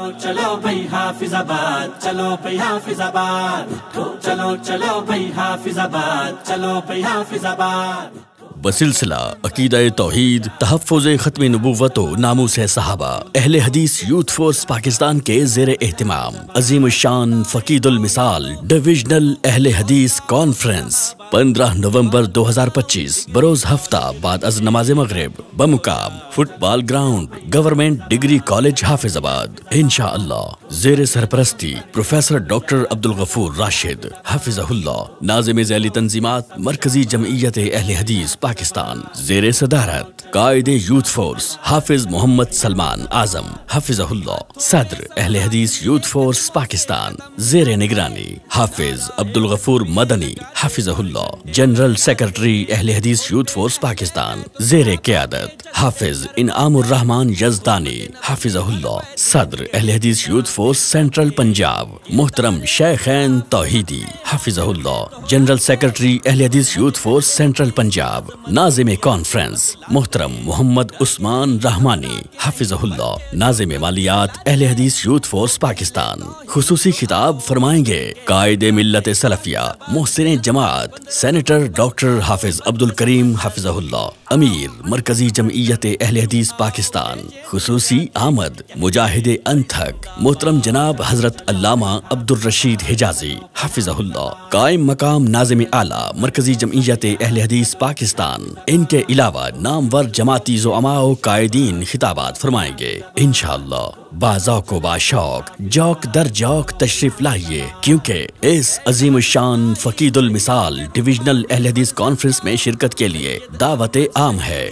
چلو بھائی حافظ آباد، چلو بھائی حافظ آباد، چلو چلو بھائی حافظ آباد، چلو بھائی حافظ آباد۔ بسلسلہ عقیدہ توحید، تحفظ ختم نبوت و ناموس صحابہ، اہل حدیث یوتھ فورس پاکستان کے زیر اہتمام عظیم الشان فقید المثال ڈویژنل اہل حدیث کانفرنس 15 نومبر 2025 بروز ہفتہ بعد از نماز مغرب بمقام فٹ بال گراؤنڈ گورنمنٹ ڈگری کالج حافظ آباد انشاءاللہ، زیر سرپرستی پروفیسر ڈاکٹر عبدالغفور راشد حفظہ اللہ، ناظم ذیلی تنظیمات مرکزی جمعیت اہل حدیث پاکستان، زیر صدارت قائد یوتھ فورس حافظ محمد سلمان اعظم حفظہ اللہ، صدر اہل حدیث یوتھ فورس پاکستان، زیر نگرانی حافظ عبدالغفور مدنی حفظہ اللہ، جنرل سیکرٹری اہل حدیث یوتھ فورس پاکستان، زیر قیادت حافظ انعام الرحمان یزدانی حفظہ اللہ، صدر اہل حدیث یوتھ فورس سینٹرل پنجاب محترم شیخین توحیدی حفظہ اللہ، جنرل سیکرٹری اہل حدیث یوتھ فورس سینٹرل پنجاب، ناظم کانفرنس محترم محمد عثمان رحمانی حفظہ اللہ، ناظم مالیات اہل حدیث یوتھ فورس پاکستان۔ خصوصی خطاب فرمائیں گے قائد ملت سلفیہ محسن جماعت سینیٹر ڈاکٹر حافظ عبدالکریم حفظہ اللہ، امیر مرکزی جمعیت اہل حدیث پاکستان۔ خصوصی آمد مجاہد انتھک محترم جناب حضرت علامہ عبدالرشید حجازی حفظہ اللہ، قائم مقام ناظم اعلیٰ مرکزی جمعیت اہل حدیث پاکستان۔ ان کے علاوہ نامور جماعتی زعماء و قائدین خطابات فرمائیں گے انشاءاللہ۔ باذوق و باشوق جوک در جوک تشریف لائیے، کیونکہ اس عظیم الشان فقید المثال ڈویژنل اہل حدیث کانفرنس میں شرکت کے لیے دعوت عام ہے۔